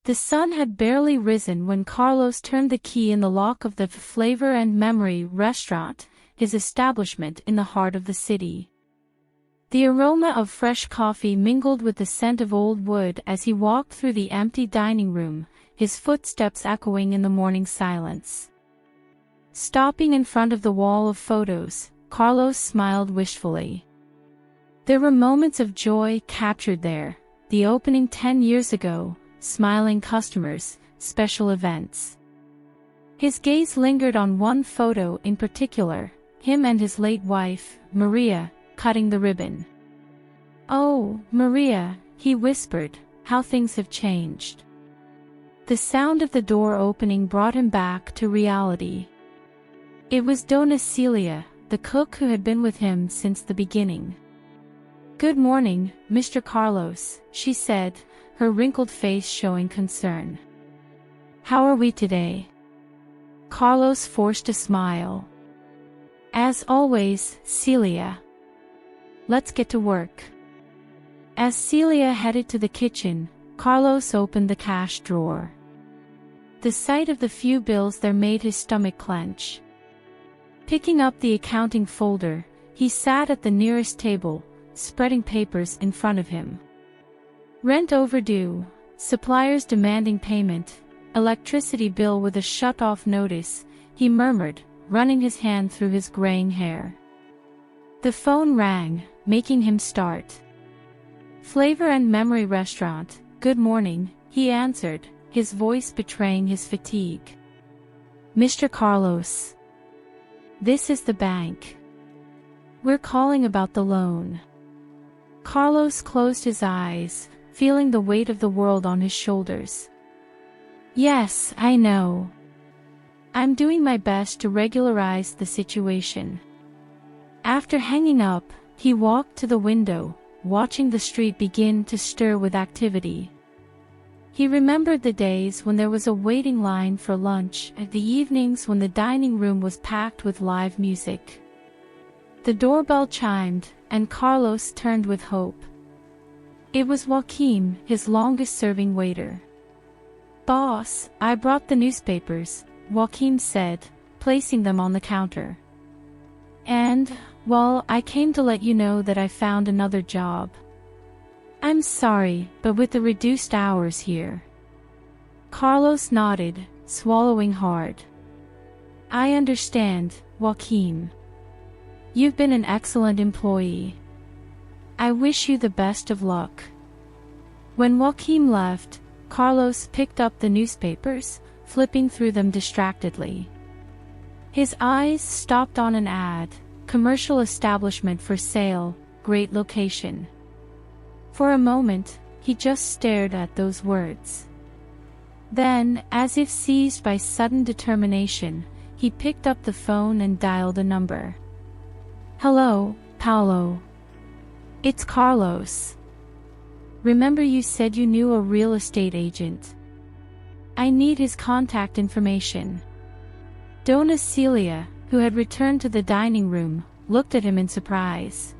The sun had barely risen when Carlos turned the key in the lock of the Flavor and Memory restaurant, his establishment in the heart of the city. The aroma of fresh coffee mingled with the scent of old wood as he walked through the empty dining room, his footsteps echoing in the morning silence. Stopping in front of the wall of photos, Carlos smiled wishfully. There were moments of joy captured there, the opening 10 years ago, smiling customers, special events. His gaze lingered on one photo in particular, him and his late wife, Maria, cutting the ribbon. "Oh, Maria," he whispered, "how things have changed." The sound of the door opening brought him back to reality. It was Dona Celia, the cook who had been with him since the beginning. "Good morning, Mr. Carlos," she said, her wrinkled face showing concern. "How are we today?" Carlos forced a smile. "As always, Celia. Let's get to work." As Celia headed to the kitchen, Carlos opened the cash drawer. The sight of the few bills there made his stomach clench. Picking up the accounting folder, he sat at the nearest table, spreading papers in front of him. Rent overdue, suppliers demanding payment, electricity bill with a shut-off notice, he murmured, running his hand through his graying hair. The phone rang, making him start. "Flavor and Memory Restaurant, good morning," he answered, his voice betraying his fatigue. "Mr. Carlos. This is the bank. We're calling about the loan." Carlos closed his eyes, feeling the weight of the world on his shoulders. "Yes, I know. I'm doing my best to regularize the situation." After hanging up, he walked to the window, watching the street begin to stir with activity. He remembered the days when there was a waiting line for lunch, and the evenings when the dining room was packed with live music. The doorbell chimed, and Carlos turned with hope. It was Joaquim, his longest-serving waiter. "Boss, I brought the newspapers," Joaquim said, placing them on the counter. "And, well, I came to let you know that I found another job." "I'm sorry, but with the reduced hours here." Carlos nodded, swallowing hard. "I understand, Joaquim. You've been an excellent employee. I wish you the best of luck." When Joaquim left, Carlos picked up the newspapers, flipping through them distractedly. His eyes stopped on an ad, "Commercial establishment for sale, great location." For a moment, he just stared at those words. Then, as if seized by sudden determination, he picked up the phone and dialed a number. "Hello, Paolo. It's Carlos. Remember you said you knew a real estate agent? I need his contact information." Dona Celia, who had returned to the dining room, looked at him in surprise.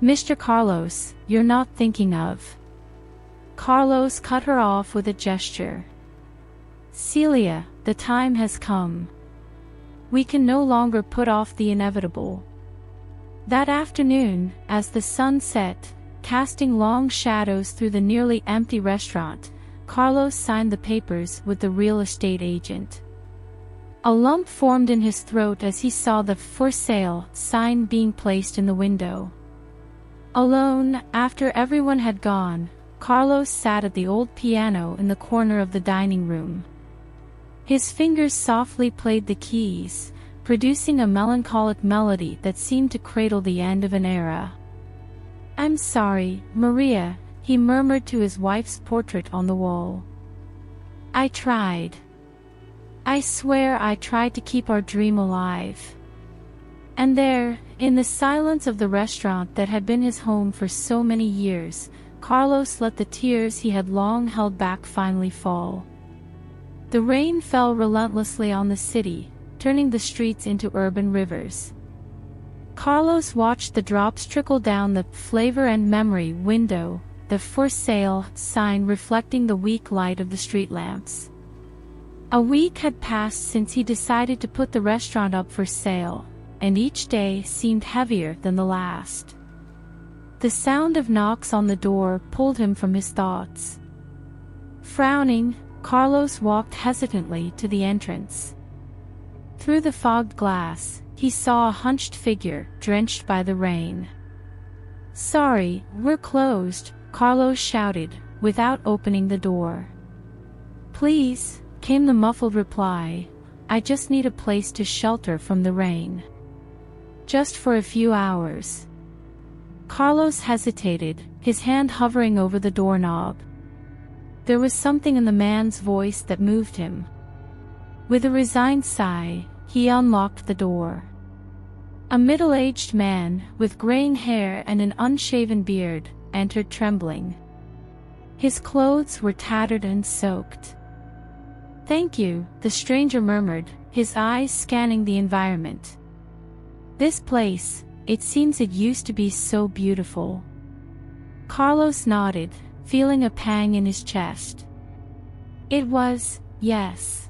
"Mr. Carlos, you're not thinking of..." Carlos cut her off with a gesture. "Celia, the time has come. We can no longer put off the inevitable." That afternoon, as the sun set, casting long shadows through the nearly empty restaurant, Carlos signed the papers with the real estate agent. A lump formed in his throat as he saw the "For Sale" sign being placed in the window. Alone, after everyone had gone, Carlos sat at the old piano in the corner of the dining room. His fingers softly played the keys, producing a melancholic melody that seemed to cradle the end of an era. "I'm sorry, Maria," he murmured to his wife's portrait on the wall. "I tried. I swear I tried to keep our dream alive." And there, in the silence of the restaurant that had been his home for so many years, Carlos let the tears he had long held back finally fall. The rain fell relentlessly on the city, turning the streets into urban rivers. Carlos watched the drops trickle down the Flavor and Memory window, the "For Sale" sign reflecting the weak light of the street lamps. A week had passed since he decided to put the restaurant up for sale, and each day seemed heavier than the last. The sound of knocks on the door pulled him from his thoughts. Frowning, Carlos walked hesitantly to the entrance. Through the fogged glass, he saw a hunched figure, drenched by the rain. "Sorry, we're closed," Carlos shouted, without opening the door. "Please," came the muffled reply, "I just need a place to shelter from the rain. Just for a few hours." Carlos hesitated, his hand hovering over the doorknob. There was something in the man's voice that moved him. With a resigned sigh, he unlocked the door. A middle-aged man, with graying hair and an unshaven beard, entered trembling. His clothes were tattered and soaked. "Thank you," the stranger murmured, his eyes scanning the environment. "This place, it seems it used to be so beautiful." Carlos nodded, feeling a pang in his chest. "It was, yes."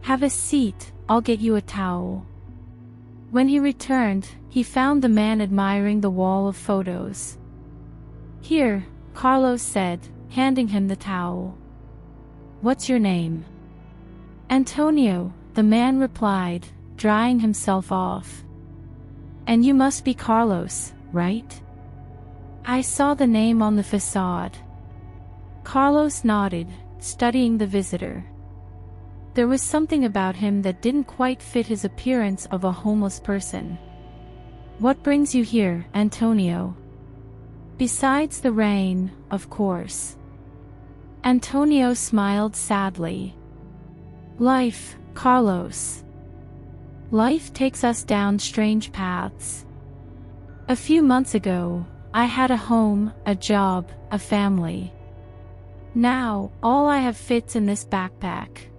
"Have a seat, I'll get you a towel." When he returned, he found the man admiring the wall of photos. "Here," Carlos said, handing him the towel. "What's your name?" "Antonio," the man replied, drying himself off. "And you must be Carlos, right? I saw the name on the facade." Carlos nodded, studying the visitor. There was something about him that didn't quite fit his appearance of a homeless person. "What brings you here, Antonio?" "Besides the rain, of course." Antonio smiled sadly. "Life, Carlos. Life takes us down strange paths. A few months ago, I had a home, a job, a family. Now, all I have fits in this backpack."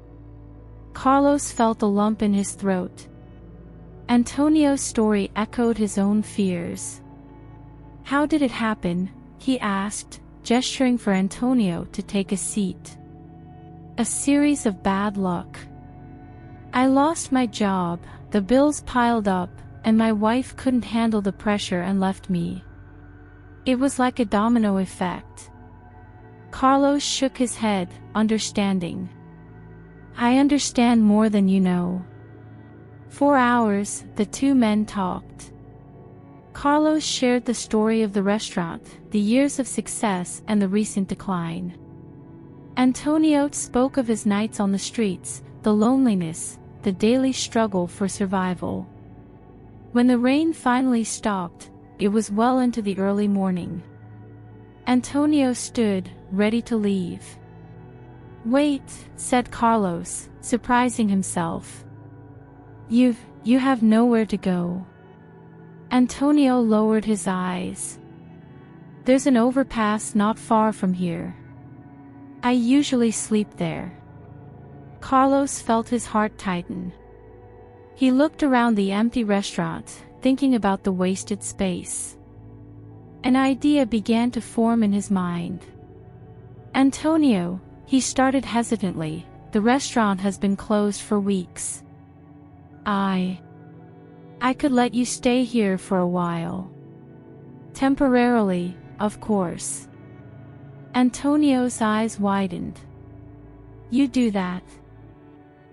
Carlos felt a lump in his throat. Antonio's story echoed his own fears. "How did it happen?" he asked, gesturing for Antonio to take a seat. "A series of bad luck. I lost my job, the bills piled up, and my wife couldn't handle the pressure and left me. It was like a domino effect." Carlos shook his head, understanding. "I understand more than you know." For hours, the two men talked. Carlos shared the story of the restaurant, the years of success and the recent decline. Antonio spoke of his nights on the streets, the loneliness, the daily struggle for survival. When the rain finally stopped, it was well into the early morning. Antonio stood, ready to leave. "Wait," said Carlos, surprising himself. You have nowhere to go." Antonio lowered his eyes. "There's an overpass not far from here. I usually sleep there." Carlos felt his heart tighten. He looked around the empty restaurant, thinking about the wasted space. An idea began to form in his mind. "Antonio," he started hesitantly, "the restaurant has been closed for weeks. I could let you stay here for a while. Temporarily, of course." Antonio's eyes widened. "You do that?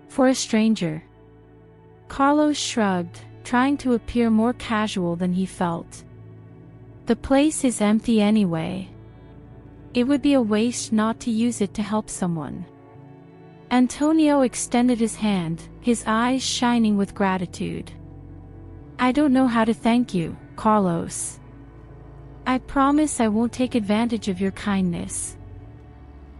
For a stranger?" Carlos shrugged, trying to appear more casual than he felt. "The place is empty anyway. It would be a waste not to use it to help someone." Antonio extended his hand, his eyes shining with gratitude. "I don't know how to thank you, Carlos. I promise I won't take advantage of your kindness."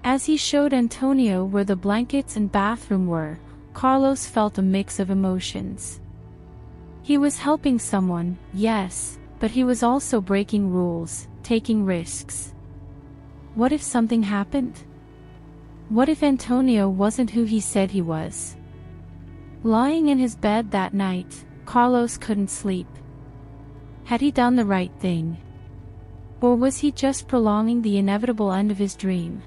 As he showed Antonio where the blankets and bathroom were, Carlos felt a mix of emotions. He was helping someone, yes, but he was also breaking rules, taking risks. What if something happened? What if Antonio wasn't who he said he was? Lying in his bed that night, Carlos couldn't sleep. Had he done the right thing? Or was he just prolonging the inevitable end of his dream?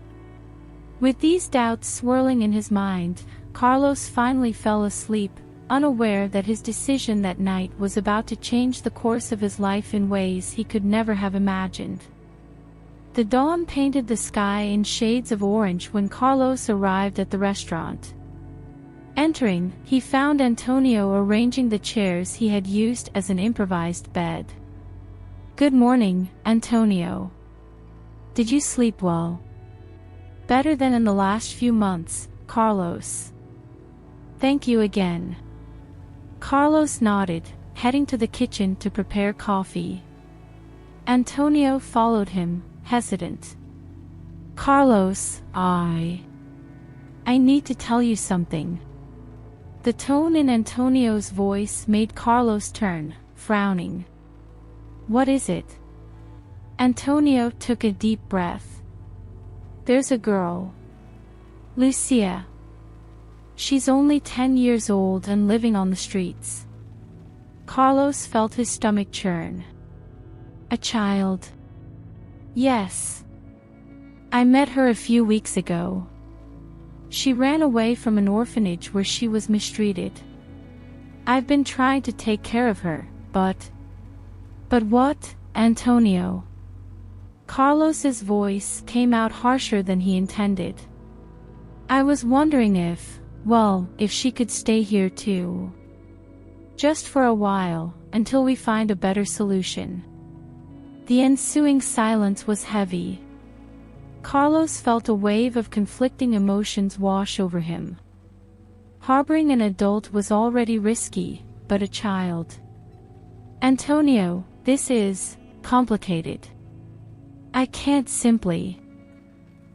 With these doubts swirling in his mind, Carlos finally fell asleep, unaware that his decision that night was about to change the course of his life in ways he could never have imagined. The dawn painted the sky in shades of orange when Carlos arrived at the restaurant. Entering, he found Antonio arranging the chairs he had used as an improvised bed. "Good morning, Antonio. Did you sleep well?" "Better than in the last few months, Carlos." "Thank you again." Carlos nodded, heading to the kitchen to prepare coffee. Antonio followed him, hesitant. "Carlos, I need to tell you something." The tone in Antonio's voice made Carlos turn, frowning. "What is it?" Antonio took a deep breath. "There's a girl. Lucia. She's only 10 years old and living on the streets." Carlos felt his stomach churn. "A child?" "Yes. I met her a few weeks ago. She ran away from an orphanage where she was mistreated. I've been trying to take care of her, but..." "But what, Antonio?" Carlos's voice came out harsher than he intended. "I was wondering if she could stay here too. Just for a while, until we find a better solution." The ensuing silence was heavy. Carlos felt a wave of conflicting emotions wash over him. Harboring an adult was already risky, but a child... "Antonio, this is complicated. I can't simply..."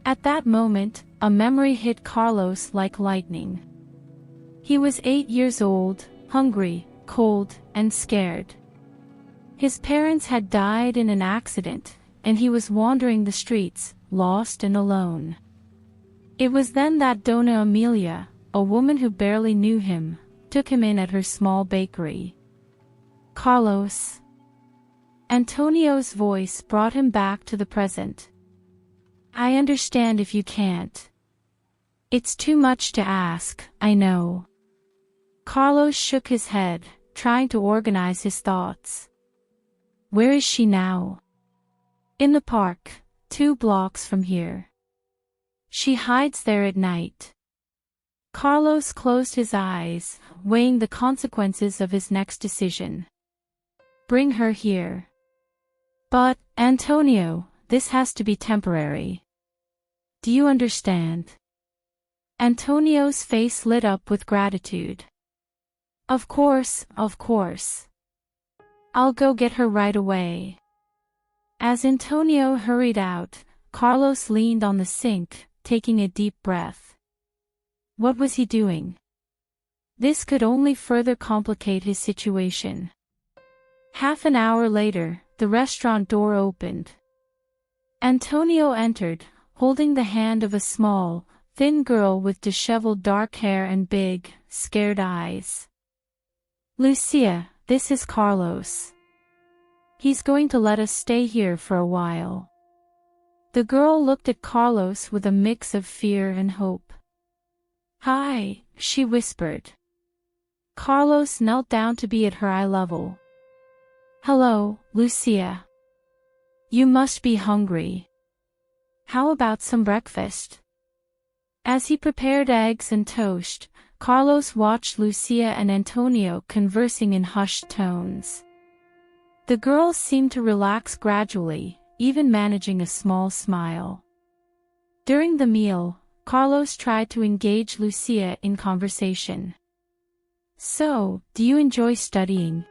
At that moment, a memory hit Carlos like lightning. He was 8 years old, hungry, cold, and scared. His parents had died in an accident, and he was wandering the streets, lost and alone. It was then that Dona Amelia, a woman who barely knew him, took him in at her small bakery. "Carlos." Antonio's voice brought him back to the present. "I understand if you can't. It's too much to ask, I know." Carlos shook his head, trying to organize his thoughts. "Where is she now?" "In the park, 2 blocks from here. She hides there at night." Carlos closed his eyes, weighing the consequences of his next decision. "Bring her here." "But, Antonio, this has to be temporary. Do you understand?" Antonio's face lit up with gratitude. Of course. I'll go get her right away." As Antonio hurried out, Carlos leaned on the sink, taking a deep breath. What was he doing? This could only further complicate his situation. Half an hour later, the restaurant door opened. Antonio entered, holding the hand of a small, thin girl with disheveled dark hair and big, scared eyes. "Lucia, this is Carlos. He's going to let us stay here for a while." The girl looked at Carlos with a mix of fear and hope. "Hi," she whispered. Carlos knelt down to be at her eye level. "Hello, Lucia. You must be hungry. How about some breakfast?" As he prepared eggs and toast, Carlos watched Lucia and Antonio conversing in hushed tones. The girl seemed to relax gradually, even managing a small smile. During the meal, Carlos tried to engage Lucia in conversation. "So, do you enjoy studying?"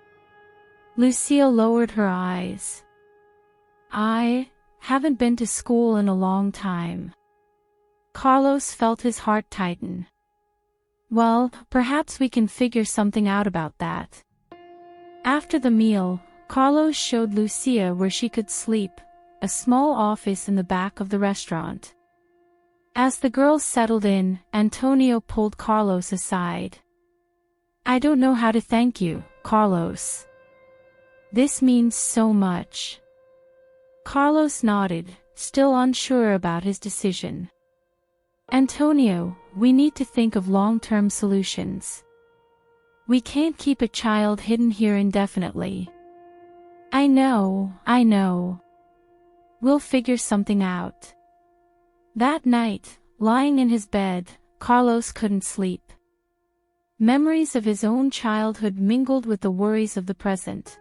Lucia lowered her eyes. "I haven't been to school in a long time." Carlos felt his heart tighten. "Well, perhaps we can figure something out about that." After the meal, Carlos showed Lucia where she could sleep, a small office in the back of the restaurant. As the girls settled in, Antonio pulled Carlos aside. "I don't know how to thank you, Carlos. This means so much." Carlos nodded, still unsure about his decision. Antonio, we need to think of long-term solutions. We can't keep a child hidden here indefinitely. I know. We'll figure something out. That night, lying in his bed, Carlos couldn't sleep. Memories of his own childhood mingled with the worries of the present.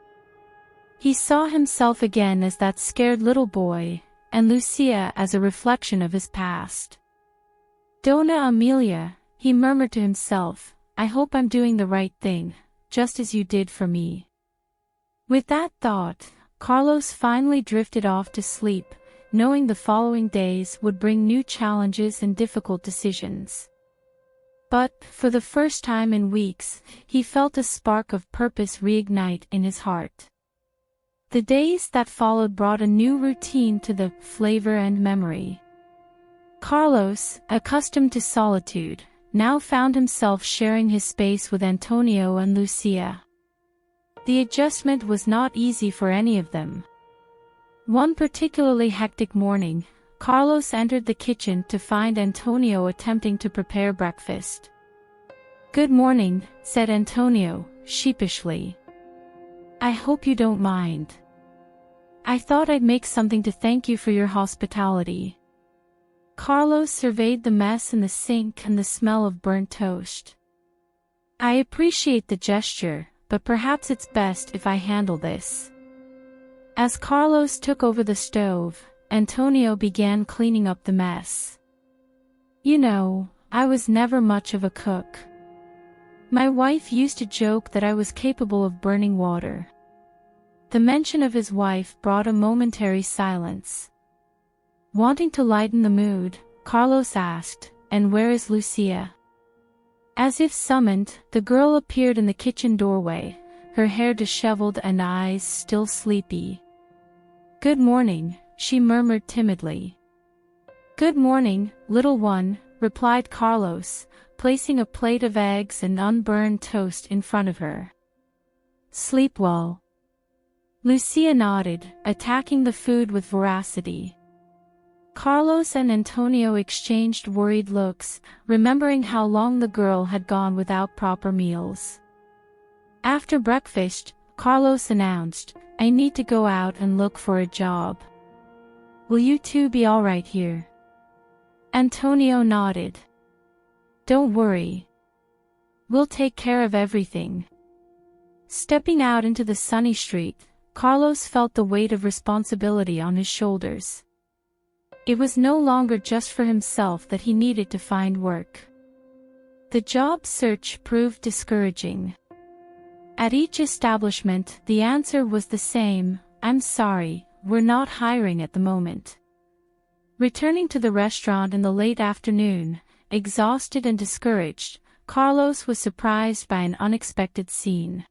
He saw himself again as that scared little boy, and Lucia as a reflection of his past. Dona Amelia, he murmured to himself, I hope I'm doing the right thing, just as you did for me. With that thought, Carlos finally drifted off to sleep, knowing the following days would bring new challenges and difficult decisions. But, for the first time in weeks, he felt a spark of purpose reignite in his heart. The days that followed brought a new routine to the flavor and memory. Carlos, accustomed to solitude, now found himself sharing his space with Antonio and Lucia. The adjustment was not easy for any of them. One particularly hectic morning, Carlos entered the kitchen to find Antonio attempting to prepare breakfast. Good morning, said Antonio, sheepishly. I hope you don't mind. I thought I'd make something to thank you for your hospitality. Carlos surveyed the mess in the sink and the smell of burnt toast. I appreciate the gesture, but perhaps it's best if I handle this. As Carlos took over the stove, Antonio began cleaning up the mess. You know, I was never much of a cook. My wife used to joke that I was capable of burning water. The mention of his wife brought a momentary silence. Wanting to lighten the mood, Carlos asked, And where is Lucia? As if summoned, the girl appeared in the kitchen doorway, her hair disheveled and eyes still sleepy. Good morning, she murmured timidly. Good morning, little one, replied Carlos, placing a plate of eggs and unburned toast in front of her. Sleep well. Lucia nodded, attacking the food with voracity. Carlos and Antonio exchanged worried looks, remembering how long the girl had gone without proper meals. After breakfast, Carlos announced, I need to go out and look for a job. Will you two be all right here? Antonio nodded. Don't worry. We'll take care of everything. Stepping out into the sunny street, Carlos felt the weight of responsibility on his shoulders. It was no longer just for himself that he needed to find work. The job search proved discouraging. At each establishment, the answer was the same, I'm sorry, we're not hiring at the moment. Returning to the restaurant in the late afternoon, exhausted and discouraged, Carlos was surprised by an unexpected scene.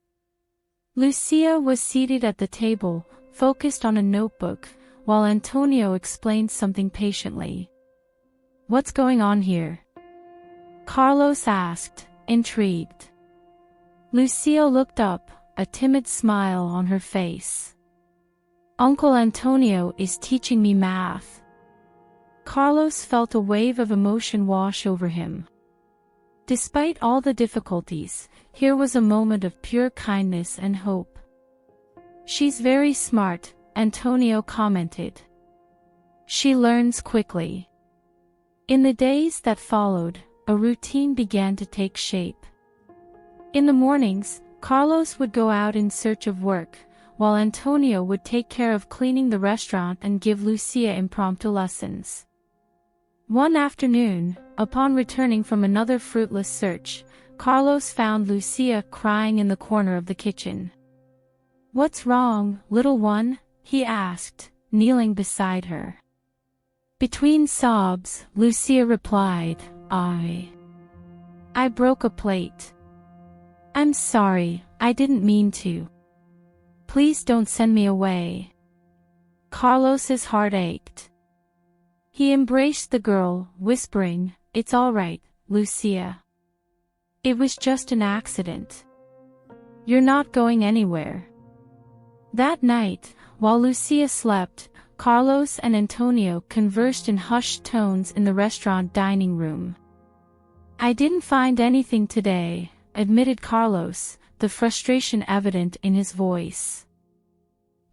Lucia was seated at the table, focused on a notebook, while Antonio explained something patiently. What's going on here? Carlos asked, intrigued. Lucia looked up, a timid smile on her face. Uncle Antonio is teaching me math. Carlos felt a wave of emotion wash over him. Despite all the difficulties, here was a moment of pure kindness and hope. She's very smart, Antonio commented. She learns quickly. In the days that followed, a routine began to take shape. In the mornings, Carlos would go out in search of work, while Antonio would take care of cleaning the restaurant and give Lucia impromptu lessons. One afternoon, upon returning from another fruitless search, Carlos found Lucia crying in the corner of the kitchen. What's wrong, little one? He asked, kneeling beside her. Between sobs, Lucia replied, I broke a plate. I'm sorry, I didn't mean to. Please don't send me away. Carlos's heart ached. He embraced the girl, whispering, It's all right, Lucia. It was just an accident. You're not going anywhere. That night, while Lucia slept, Carlos and Antonio conversed in hushed tones in the restaurant dining room. "I didn't find anything today," admitted Carlos, the frustration evident in his voice.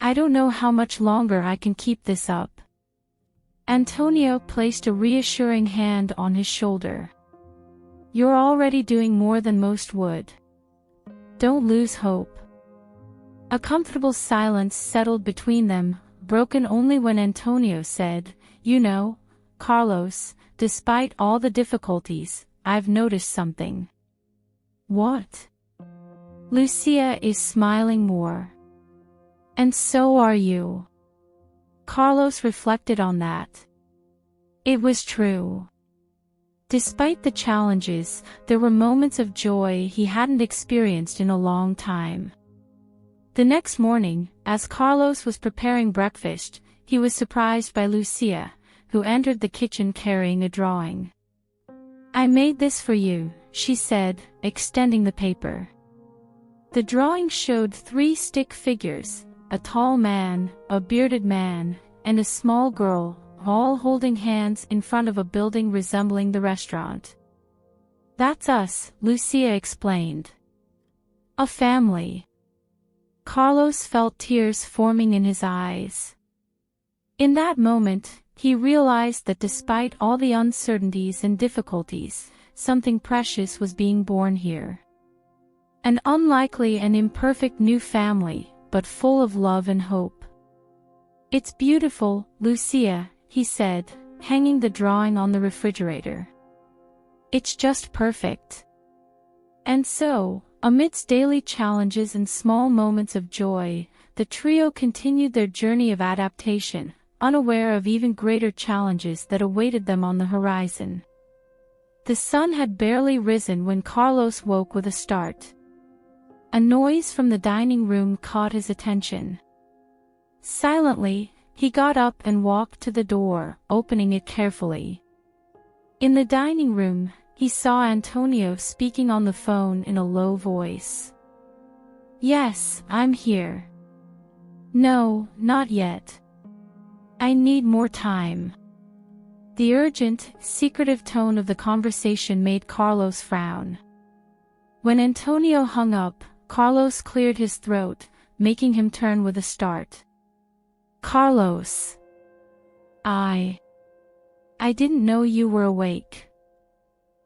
"I don't know how much longer I can keep this up." Antonio placed a reassuring hand on his shoulder. "You're already doing more than most would. Don't lose hope." A comfortable silence settled between them, broken only when Antonio said, "You know, Carlos, despite all the difficulties, I've noticed something." "What?" "Lucia is smiling more. And so are you." Carlos reflected on that. It was true. Despite the challenges, there were moments of joy he hadn't experienced in a long time. The next morning, as Carlos was preparing breakfast, he was surprised by Lucia, who entered the kitchen carrying a drawing. "I made this for you," she said, extending the paper. The drawing showed 3 stick figures, a tall man, a bearded man, and a small girl, all holding hands in front of a building resembling the restaurant. "That's us," Lucia explained. "A family." Carlos felt tears forming in his eyes. In that moment, he realized that despite all the uncertainties and difficulties, something precious was being born here. An unlikely and imperfect new family, but full of love and hope. "It's beautiful, Lucia," he said, hanging the drawing on the refrigerator. "It's just perfect." And so, amidst daily challenges and small moments of joy, the trio continued their journey of adaptation, unaware of even greater challenges that awaited them on the horizon. The sun had barely risen when Carlos woke with a start. A noise from the dining room caught his attention. Silently, he got up and walked to the door, opening it carefully. In the dining room, he saw Antonio speaking on the phone in a low voice. "Yes, I'm here." "No, not yet. I need more time." The urgent, secretive tone of the conversation made Carlos frown. When Antonio hung up, Carlos cleared his throat, making him turn with a start. "Carlos. I didn't know you were awake."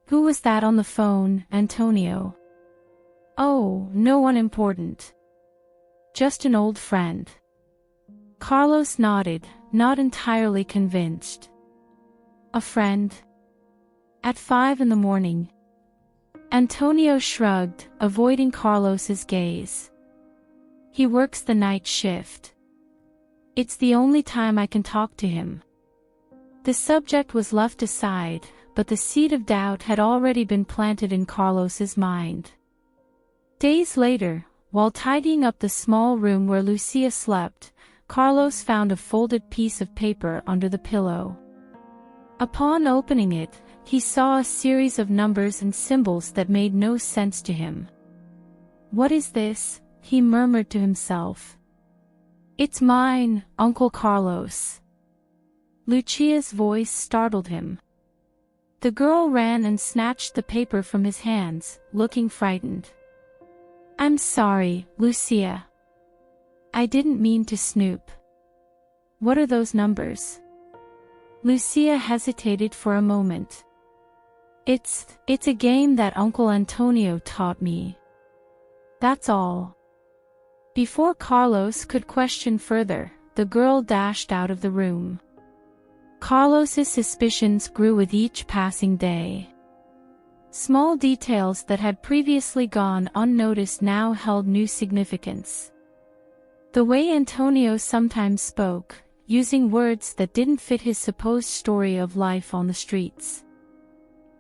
"Who was that on the phone, Antonio?" "Oh, no one important. Just an old friend." Carlos nodded, not entirely convinced. "A friend? At 5 in the morning?" Antonio shrugged, avoiding Carlos's gaze. "He works the night shift. It's the only time I can talk to him." The subject was left aside, but the seed of doubt had already been planted in Carlos's mind. Days later, while tidying up the small room where Lucia slept, Carlos found a folded piece of paper under the pillow. Upon opening it, he saw a series of numbers and symbols that made no sense to him. "What is this?" he murmured to himself. "It's mine, Uncle Carlos." Lucia's voice startled him. The girl ran and snatched the paper from his hands, looking frightened. "I'm sorry, Lucia. I didn't mean to snoop." "What are those numbers?" Lucia hesitated for a moment. It's a game that Uncle Antonio taught me. That's all." Before Carlos could question further, the girl dashed out of the room. Carlos's suspicions grew with each passing day. Small details that had previously gone unnoticed now held new significance. The way Antonio sometimes spoke, using words that didn't fit his supposed story of life on the streets.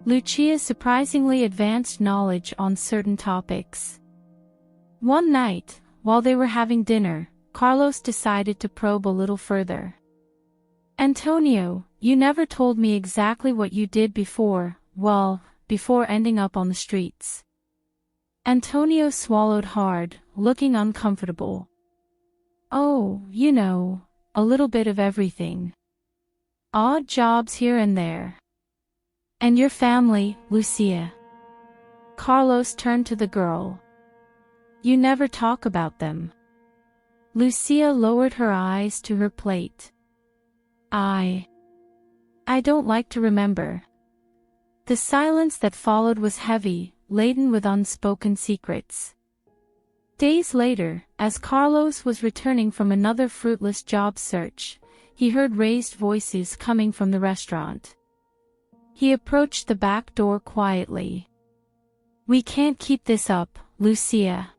Lucia's surprisingly advanced knowledge on certain topics. One night, while they were having dinner, Carlos decided to probe a little further. "Antonio, you never told me exactly what you did before ending up on the streets." Antonio swallowed hard, looking uncomfortable. "Oh, a little bit of everything. Odd jobs here and there. And your family, Lucia?" Carlos turned to the girl. "You never talk about them." Lucia lowered her eyes to her plate. I don't like to remember." The silence that followed was heavy, laden with unspoken secrets. Days later, as Carlos was returning from another fruitless job search, he heard raised voices coming from the restaurant. He approached the back door quietly. "We can't keep this up, Lucia."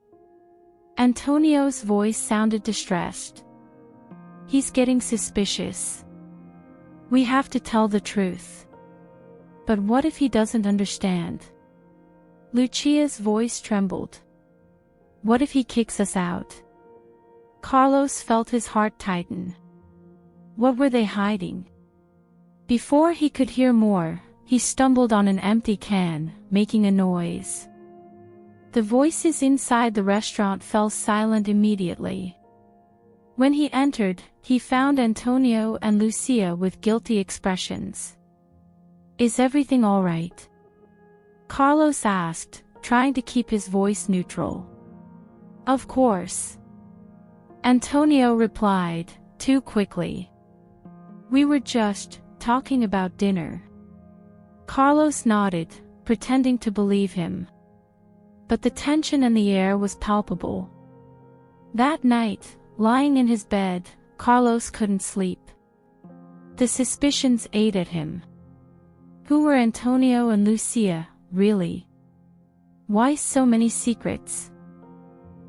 Antonio's voice sounded distressed. "He's getting suspicious. We have to tell the truth." "But what if he doesn't understand?" Lucia's voice trembled. "What if he kicks us out?" Carlos felt his heart tighten. What were they hiding? Before he could hear more, he stumbled on an empty can, making a noise. The voices inside the restaurant fell silent immediately. When he entered, he found Antonio and Lucia with guilty expressions. "Is everything all right?" Carlos asked, trying to keep his voice neutral. "Of course," Antonio replied, too quickly. "We were just talking about dinner." Carlos nodded, pretending to believe him. But the tension in the air was palpable. That night, lying in his bed, Carlos couldn't sleep. The suspicions ate at him. Who were Antonio and Lucia, really? Why so many secrets?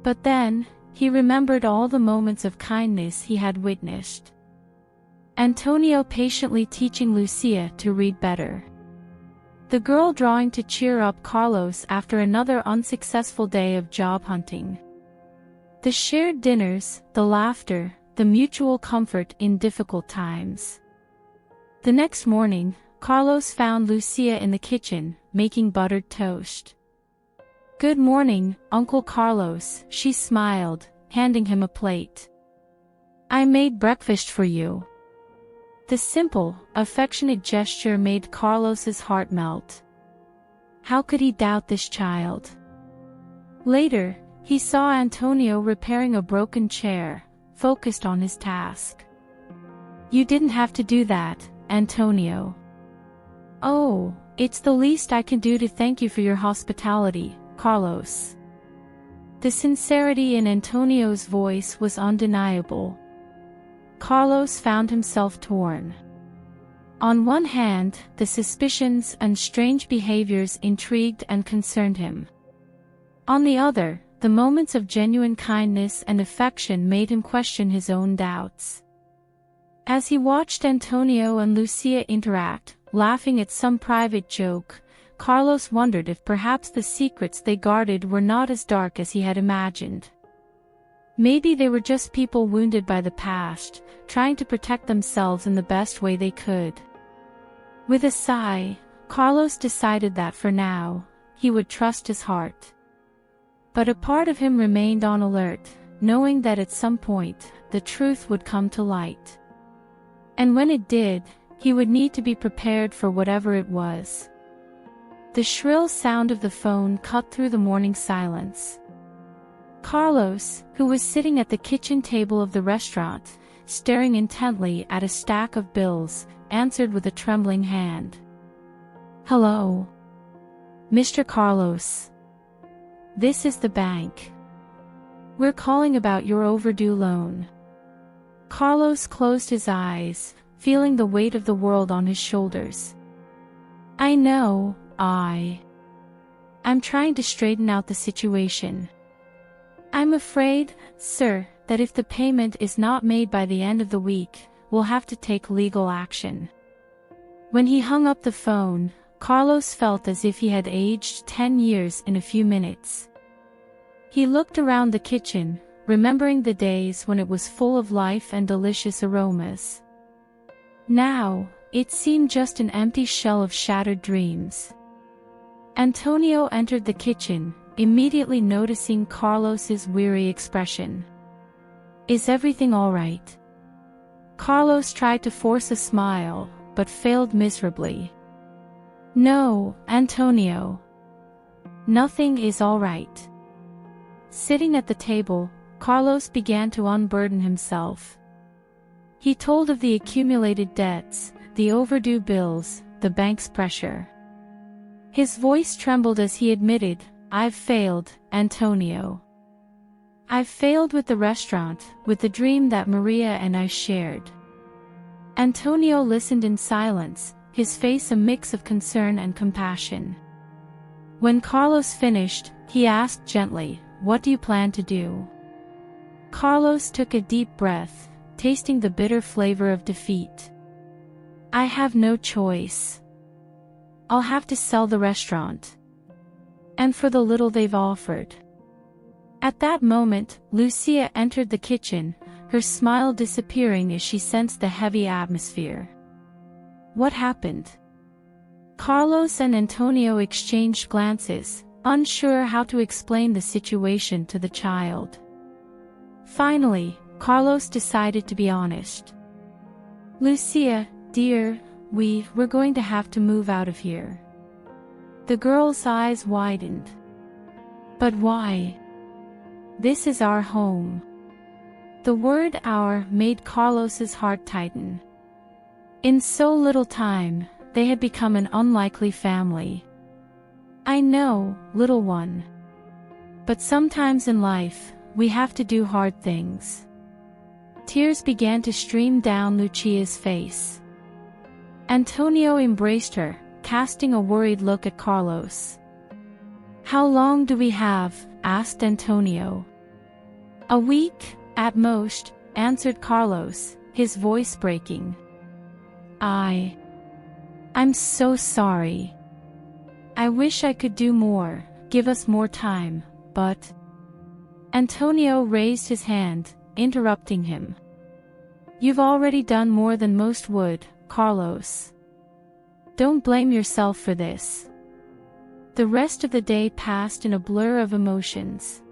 But then, he remembered all the moments of kindness he had witnessed. Antonio patiently teaching Lucia to read better. The girl drawing to cheer up Carlos after another unsuccessful day of job hunting. The shared dinners, the laughter, the mutual comfort in difficult times. The next morning, Carlos found Lucia in the kitchen, making buttered toast. "Good morning, Uncle Carlos," she smiled, handing him a plate. "I made breakfast for you." The simple, affectionate gesture made Carlos's heart melt. How could he doubt this child? Later, he saw Antonio repairing a broken chair, focused on his task. "You didn't have to do that, Antonio." "Oh, it's the least I can do to thank you for your hospitality, Carlos." The sincerity in Antonio's voice was undeniable. Carlos found himself torn. On one hand, the suspicions and strange behaviors intrigued and concerned him. On the other, the moments of genuine kindness and affection made him question his own doubts. As he watched Antonio and Lucia interact, laughing at some private joke, Carlos wondered if perhaps the secrets they guarded were not as dark as he had imagined. Maybe they were just people wounded by the past, trying to protect themselves in the best way they could. With a sigh, Carlos decided that for now, he would trust his heart. But a part of him remained on alert, knowing that at some point, the truth would come to light. And when it did, he would need to be prepared for whatever it was. The shrill sound of the phone cut through the morning silence. Carlos, who was sitting at the kitchen table of the restaurant, staring intently at a stack of bills, answered with a trembling hand. "Hello, Mr. Carlos. This is the bank. We're calling about your overdue loan." Carlos closed his eyes, feeling the weight of the world on his shoulders. "I know, I'm trying to straighten out the situation. I'm afraid, sir, that if the payment is not made by the end of the week, we'll have to take legal action." When he hung up the phone, Carlos felt as if he had aged 10 years in a few minutes. He looked around the kitchen, remembering the days when it was full of life and delicious aromas. Now, it seemed just an empty shell of shattered dreams. Antonio entered the kitchen, immediately noticing Carlos's weary expression. "Is everything all right?" Carlos tried to force a smile, but failed miserably. No, Antonio. Nothing is all right. Sitting at the table, Carlos began to unburden himself. He told of the accumulated debts, the overdue bills, the bank's pressure. His voice trembled as he admitted, "I've failed, Antonio. I've failed with the restaurant, with the dream that Maria and I shared." Antonio listened in silence, his face a mix of concern and compassion. When Carlos finished, he asked gently, "What do you plan to do?" Carlos took a deep breath, tasting the bitter flavor of defeat. "I have no choice. I'll have to sell the restaurant. And for the little they've offered." At that moment, Lucia entered the kitchen, her smile disappearing as she sensed the heavy atmosphere. What happened? Carlos and Antonio exchanged glances, unsure how to explain the situation to the child. Finally, Carlos decided to be honest. "Lucia, dear, we're going to have to move out of here." The girl's eyes widened. "But why? This is our home." The word "our" made Carlos's heart tighten. In so little time, they had become an unlikely family. "I know, little one. But sometimes in life, we have to do hard things." Tears began to stream down Lucia's face. Antonio embraced her, casting a worried look at Carlos. "How long do we have?" asked Antonio. "A week, at most," answered Carlos, his voice breaking. I'm so sorry. I wish I could do more, give us more time, but..." Antonio raised his hand, interrupting him. "You've already done more than most would, Carlos. Don't blame yourself for this." The rest of the day passed in a blur of emotions.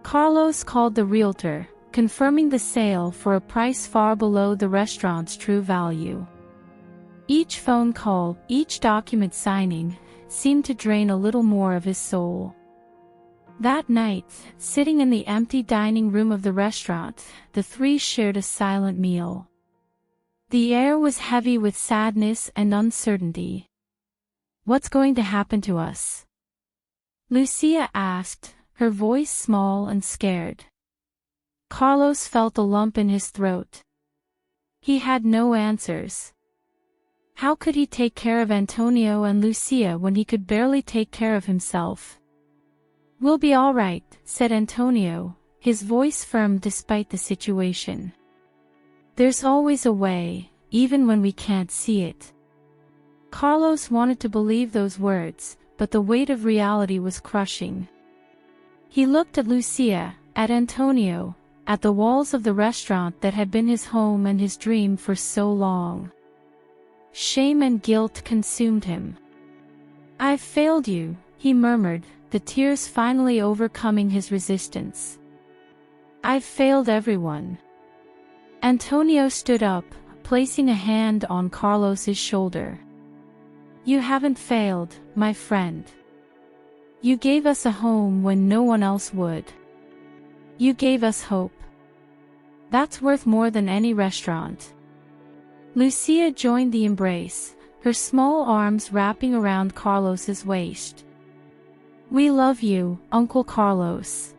Carlos called the realtor, confirming the sale for a price far below the restaurant's true value. Each phone call, each document signing, seemed to drain a little more of his soul. That night, sitting in the empty dining room of the restaurant, the three shared a silent meal. The air was heavy with sadness and uncertainty. "What's going to happen to us?" Lucia asked, her voice small and scared. Carlos felt a lump in his throat. He had no answers. How could he take care of Antonio and Lucia when he could barely take care of himself? "We'll be all right," said Antonio, his voice firm despite the situation. "There's always a way, even when we can't see it." Carlos wanted to believe those words, but the weight of reality was crushing. He looked at Lucia, at Antonio, at the walls of the restaurant that had been his home and his dream for so long. Shame and guilt consumed him. "I've failed you," he murmured, the tears finally overcoming his resistance. "I've failed everyone." Antonio stood up, placing a hand on Carlos's shoulder. "You haven't failed, my friend. You gave us a home when no one else would. You gave us hope. That's worth more than any restaurant." Lucia joined the embrace, her small arms wrapping around Carlos's waist. "We love you, Uncle Carlos.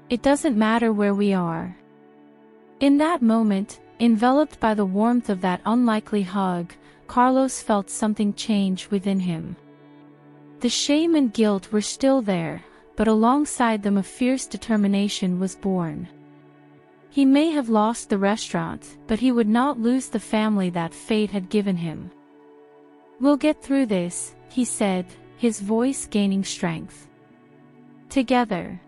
It doesn't matter where we are." In that moment, enveloped by the warmth of that unlikely hug, Carlos felt something change within him. The shame and guilt were still there, but alongside them a fierce determination was born. He may have lost the restaurant, but he would not lose the family that fate had given him. "We'll get through this," he said, his voice gaining strength. "Together."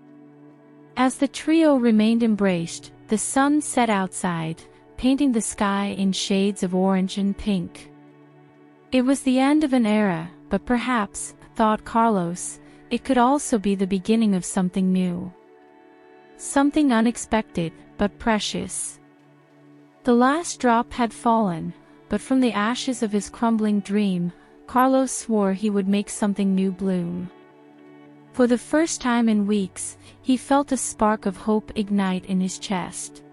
As the trio remained embraced, the sun set outside, painting the sky in shades of orange and pink. It was the end of an era, but perhaps, thought Carlos, it could also be the beginning of something new. Something unexpected, but precious. The last drop had fallen, but from the ashes of his crumbling dream, Carlos swore he would make something new bloom. For the first time in weeks, he felt a spark of hope ignite in his chest.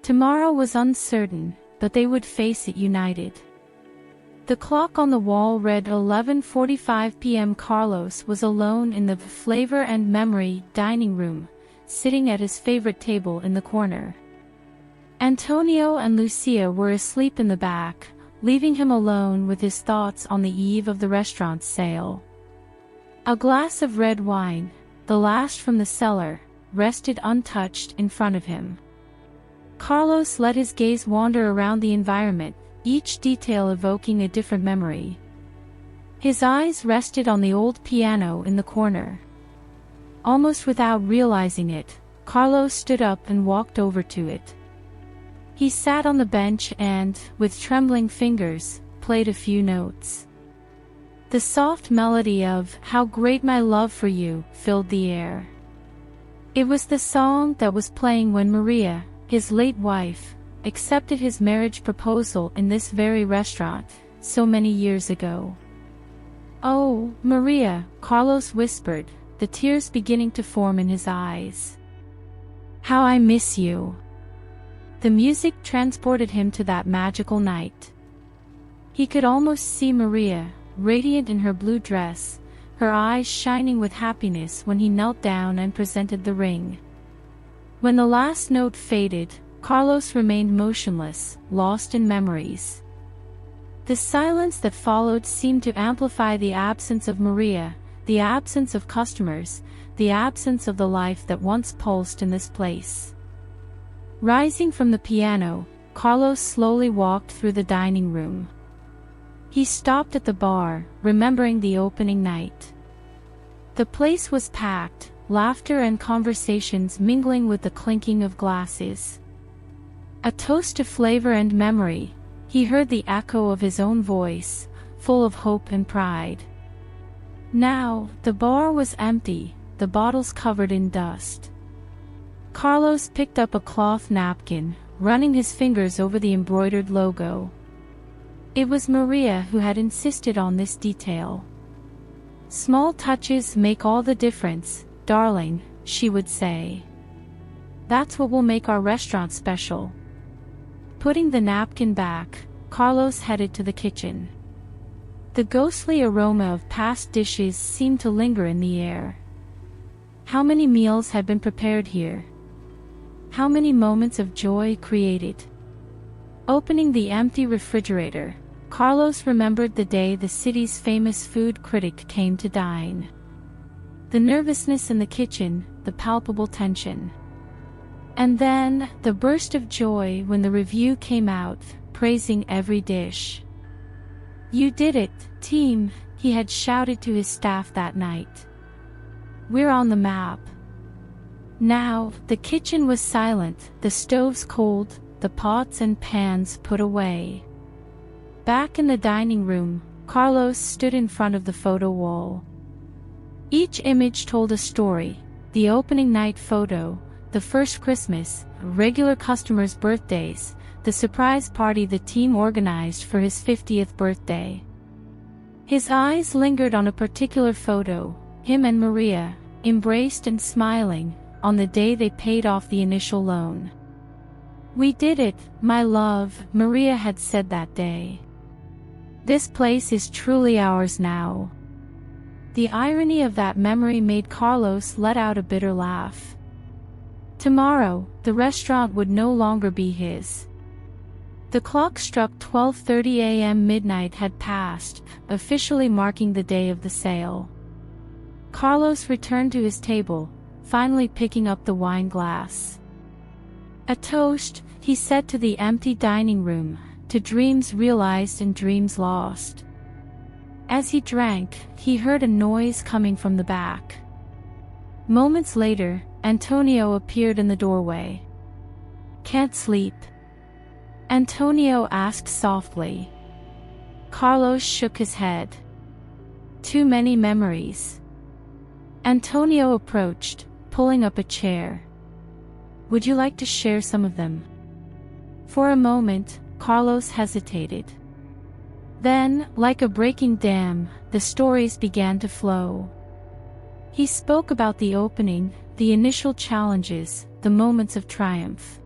Tomorrow was uncertain, but they would face it united. The clock on the wall read 11:45 p.m. Carlos was alone in the Flavor and Memory dining room, sitting at his favorite table in the corner. Antonio and Lucia were asleep in the back, leaving him alone with his thoughts on the eve of the restaurant's sale. A glass of red wine, the last from the cellar, rested untouched in front of him. Carlos let his gaze wander around the environment, each detail evoking a different memory. His eyes rested on the old piano in the corner. Almost without realizing it, Carlos stood up and walked over to it. He sat on the bench and, with trembling fingers, played a few notes. The soft melody of "How Great My Love for You" filled the air. It was the song that was playing when Maria, his late wife, accepted his marriage proposal in this very restaurant, so many years ago. "Oh, Maria," Carlos whispered, the tears beginning to form in his eyes. "How I miss you." The music transported him to that magical night. He could almost see Maria, radiant in her blue dress, her eyes shining with happiness when he knelt down and presented the ring. When the last note faded, Carlos remained motionless, lost in memories. The silence that followed seemed to amplify the absence of Maria, the absence of customers, the absence of the life that once pulsed in this place. Rising from the piano, Carlos slowly walked through the dining room. He stopped at the bar, remembering the opening night. The place was packed, laughter and conversations mingling with the clinking of glasses. A toast to flavor and memory, he heard the echo of his own voice, full of hope and pride. Now, the bar was empty, the bottles covered in dust. Carlos picked up a cloth napkin, running his fingers over the embroidered logo. It was Maria who had insisted on this detail. "Small touches make all the difference, darling," she would say. "That's what will make our restaurant special." Putting the napkin back, Carlos headed to the kitchen. The ghostly aroma of past dishes seemed to linger in the air. How many meals had been prepared here? How many moments of joy created? Opening the empty refrigerator, Carlos remembered the day the city's famous food critic came to dine. The nervousness in the kitchen, the palpable tension. And then, the burst of joy when the review came out, praising every dish. "You did it, team," he had shouted to his staff that night. "We're on the map." Now, the kitchen was silent, the stoves cold, the pots and pans put away. Back in the dining room, Carlos stood in front of the photo wall. Each image told a story: the opening night photo, the first Christmas, regular customers' birthdays, the surprise party the team organized for his 50th birthday. His eyes lingered on a particular photo, him and Maria, embraced and smiling, on the day they paid off the initial loan. "We did it, my love," Maria had said that day. "This place is truly ours now." The irony of that memory made Carlos let out a bitter laugh. Tomorrow, the restaurant would no longer be his. The clock struck 12:30 a.m. Midnight had passed, officially marking the day of the sale. Carlos returned to his table, finally picking up the wine glass. "A toast," he said to the empty dining room, "to dreams realized and dreams lost." As he drank, he heard a noise coming from the back. Moments later, Antonio appeared in the doorway. "Can't sleep?" Antonio asked softly. Carlos shook his head. "Too many memories." Antonio approached, pulling up a chair. "Would you like to share some of them?" For a moment, Carlos hesitated. Then, like a breaking dam, the stories began to flow. He spoke about the opening, the initial challenges, the moments of triumph.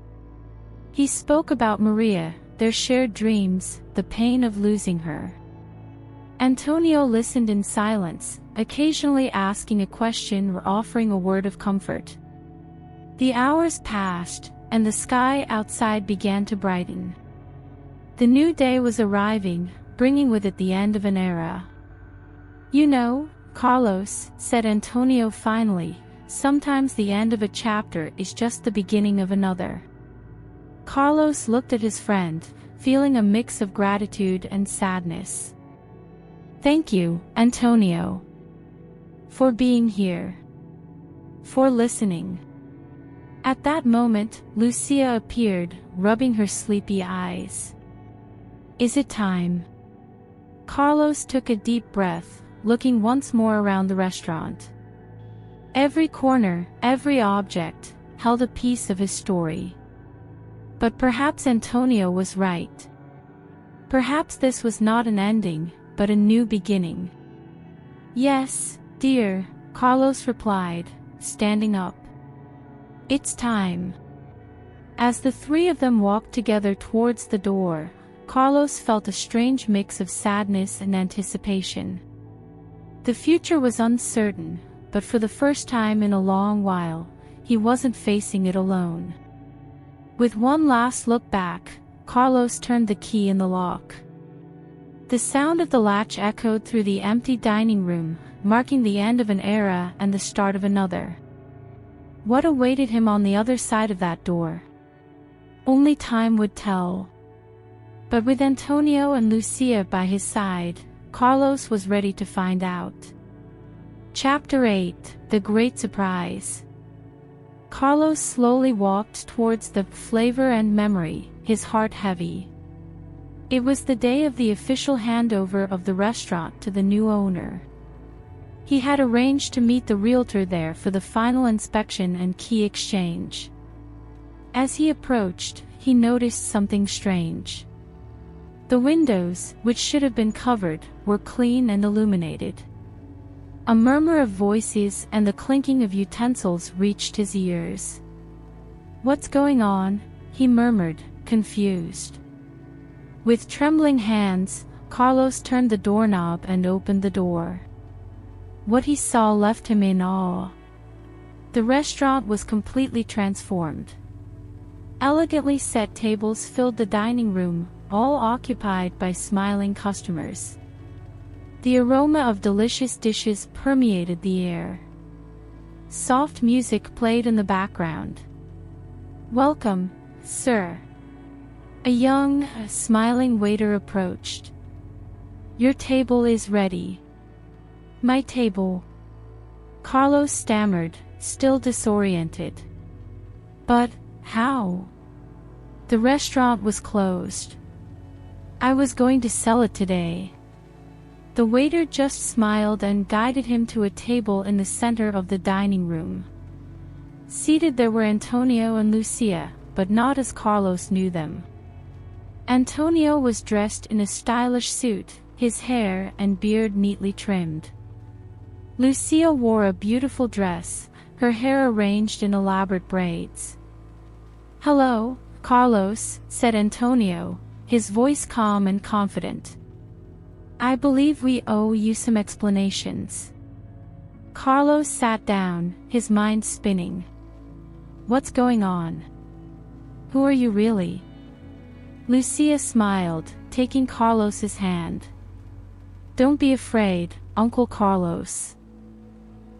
He spoke about Maria, their shared dreams, the pain of losing her. Antonio listened in silence, occasionally asking a question or offering a word of comfort. The hours passed, and the sky outside began to brighten. The new day was arriving, bringing with it the end of an era. "You know, Carlos," said Antonio finally, "sometimes the end of a chapter is just the beginning of another." Carlos looked at his friend, feeling a mix of gratitude and sadness. "Thank you, Antonio. For being here. For listening." At that moment, Lucia appeared, rubbing her sleepy eyes. "Is it time?" Carlos took a deep breath, looking once more around the restaurant. Every corner, every object, held a piece of his story. But perhaps Antonio was right. Perhaps this was not an ending, but a new beginning. "Yes, dear," Carlos replied, standing up. "It's time." As the three of them walked together towards the door, Carlos felt a strange mix of sadness and anticipation. The future was uncertain, but for the first time in a long while, he wasn't facing it alone. With one last look back, Carlos turned the key in the lock. The sound of the latch echoed through the empty dining room, marking the end of an era and the start of another. What awaited him on the other side of that door? Only time would tell. But with Antonio and Lucia by his side, Carlos was ready to find out. Chapter 8: The Great Surprise. Carlos slowly walked towards the flavor and memory, his heart heavy. It was the day of the official handover of the restaurant to the new owner. He had arranged to meet the realtor there for the final inspection and key exchange. As he approached, he noticed something strange. The windows, which should have been covered, were clean and illuminated. A murmur of voices and the clinking of utensils reached his ears. "What's going on?" he murmured, confused. With trembling hands, Carlos turned the doorknob and opened the door. What he saw left him in awe. The restaurant was completely transformed. Elegantly set tables filled the dining room, all occupied by smiling customers. The aroma of delicious dishes permeated the air. Soft music played in the background. "Welcome, sir." A young, smiling waiter approached. "Your table is ready." "My table?" Carlos stammered, still disoriented. "But how? The restaurant was closed. I was going to sell it today." The waiter just smiled and guided him to a table in the center of the dining room. Seated there were Antonio and Lucia, but not as Carlos knew them. Antonio was dressed in a stylish suit, his hair and beard neatly trimmed. Lucia wore a beautiful dress, her hair arranged in elaborate braids. "Hello, Carlos," said Antonio, his voice calm and confident. "I believe we owe you some explanations." Carlos sat down, his mind spinning. "What's going on? Who are you really?" Lucia smiled, taking Carlos's hand. "Don't be afraid, Uncle Carlos.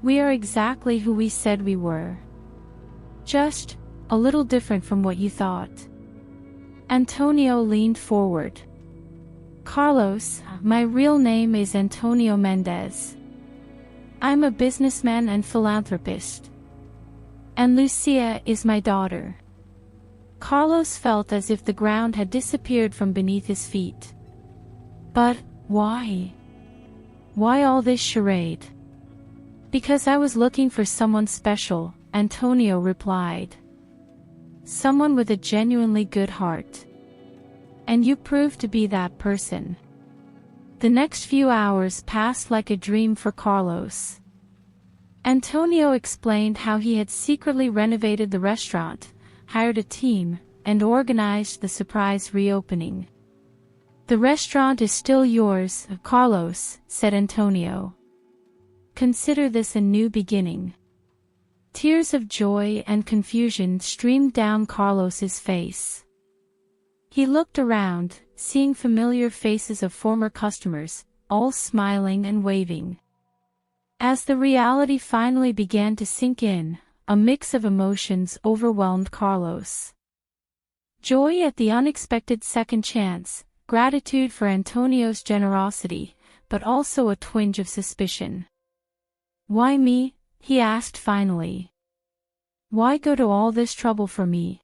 We are exactly who we said we were. Just a little different from what you thought." Antonio leaned forward. "Carlos, my real name is Antonio Mendez. I'm a businessman and philanthropist. And Lucia is my daughter." Carlos felt as if the ground had disappeared from beneath his feet. "But why? Why all this charade?" "Because I was looking for someone special," Antonio replied. "Someone with a genuinely good heart." And you proved to be that person. The next few hours passed like a dream for Carlos. Antonio explained how he had secretly renovated the restaurant, hired a team, and organized the surprise reopening. "The restaurant is still yours, Carlos," said Antonio. "Consider this a new beginning." Tears of joy and confusion streamed down Carlos's face. He looked around, seeing familiar faces of former customers, all smiling and waving. As the reality finally began to sink in, a mix of emotions overwhelmed Carlos. Joy at the unexpected second chance, gratitude for Antonio's generosity, but also a twinge of suspicion. "Why me?" he asked finally. "Why go to all this trouble for me?"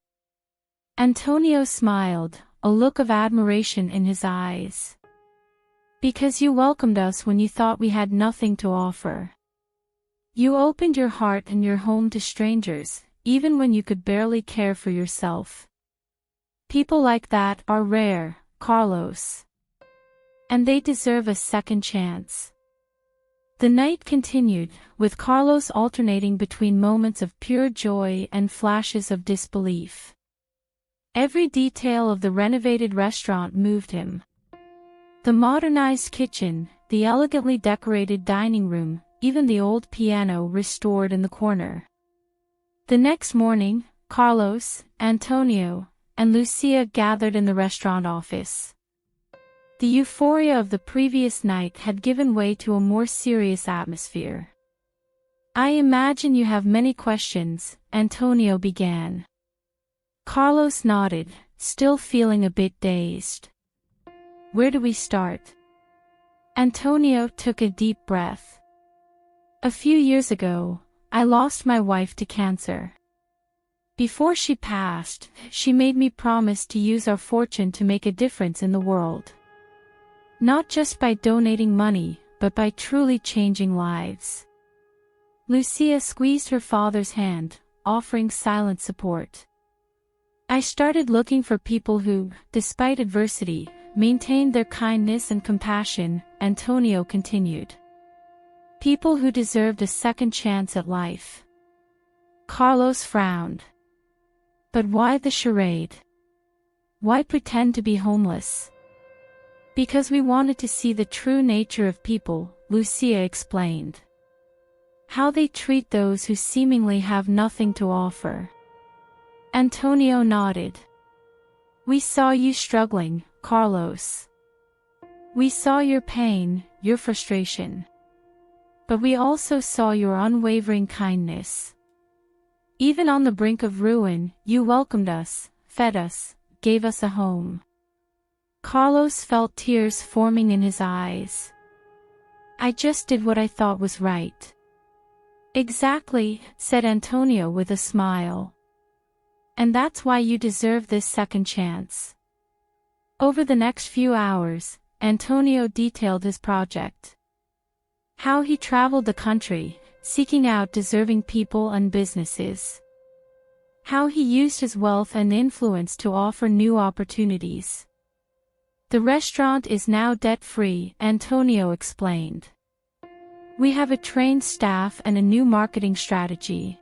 Antonio smiled, a look of admiration in his eyes. "Because you welcomed us when you thought we had nothing to offer. You opened your heart and your home to strangers, even when you could barely care for yourself. People like that are rare, Carlos. And they deserve a second chance." The night continued, with Carlos alternating between moments of pure joy and flashes of disbelief. Every detail of the renovated restaurant moved him. The modernized kitchen, the elegantly decorated dining room, even the old piano restored in the corner. The next morning, Carlos, Antonio, and Lucia gathered in the restaurant office. The euphoria of the previous night had given way to a more serious atmosphere. "I imagine you have many questions," Antonio began. Carlos nodded, still feeling a bit dazed. "Where do we start?" Antonio took a deep breath. "A few years ago, I lost my wife to cancer. Before she passed, she made me promise to use our fortune to make a difference in the world. Not just by donating money, but by truly changing lives." Lucia squeezed her father's hand, offering silent support. "I started looking for people who, despite adversity, maintained their kindness and compassion," Antonio continued. "People who deserved a second chance at life." Carlos frowned. "But why the charade? Why pretend to be homeless?" "Because we wanted to see the true nature of people," Lucia explained. "How they treat those who seemingly have nothing to offer." Antonio nodded. "We saw you struggling, Carlos. We saw your pain, your frustration. But we also saw your unwavering kindness. Even on the brink of ruin, you welcomed us, fed us, gave us a home." Carlos felt tears forming in his eyes. "I just did what I thought was right." "Exactly," said Antonio with a smile. "And that's why you deserve this second chance." Over the next few hours, Antonio detailed his project. How he traveled the country, seeking out deserving people and businesses. How he used his wealth and influence to offer new opportunities. "The restaurant is now debt-free," Antonio explained. "We have a trained staff and a new marketing strategy.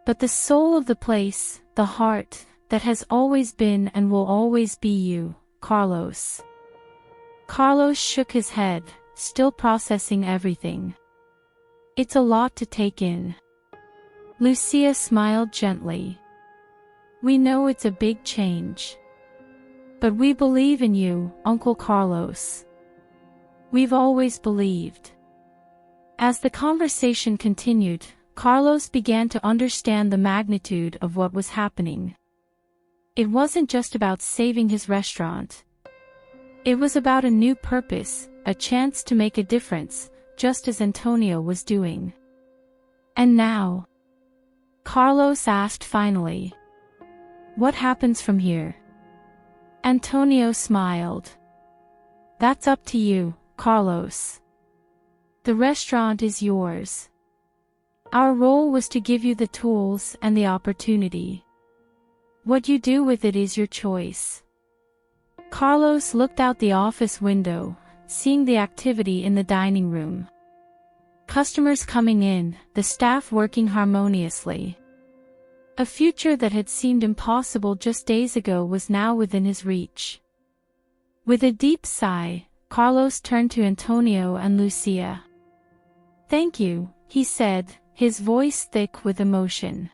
But the soul of the place, the heart, that has always been and will always be you, Carlos." Carlos shook his head, still processing everything. "It's a lot to take in." Lucia smiled gently. "We know it's a big change. But we believe in you, Uncle Carlos. We've always believed." As the conversation continued, Carlos began to understand the magnitude of what was happening. It wasn't just about saving his restaurant. It was about a new purpose, a chance to make a difference, just as Antonio was doing. "And now?" Carlos asked finally. "What happens from here?" Antonio smiled. "That's up to you, Carlos. The restaurant is yours. Our role was to give you the tools and the opportunity. What you do with it is your choice." Carlos looked out the office window, seeing the activity in the dining room. Customers coming in, the staff working harmoniously. A future that had seemed impossible just days ago was now within his reach. With a deep sigh, Carlos turned to Antonio and Lucia. "Thank you," he said, his voice thick with emotion.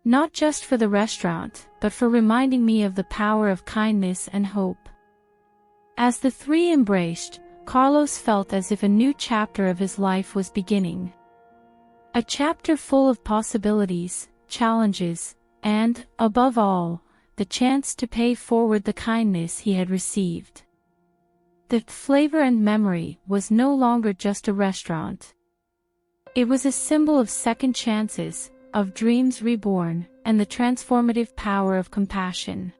"Not just for the restaurant, but for reminding me of the power of kindness and hope." As the three embraced, Carlos felt as if a new chapter of his life was beginning. A chapter full of possibilities, challenges, and, above all, the chance to pay forward the kindness he had received. The Flavor and Memory was no longer just a restaurant. It was a symbol of second chances, of dreams reborn, and the transformative power of compassion.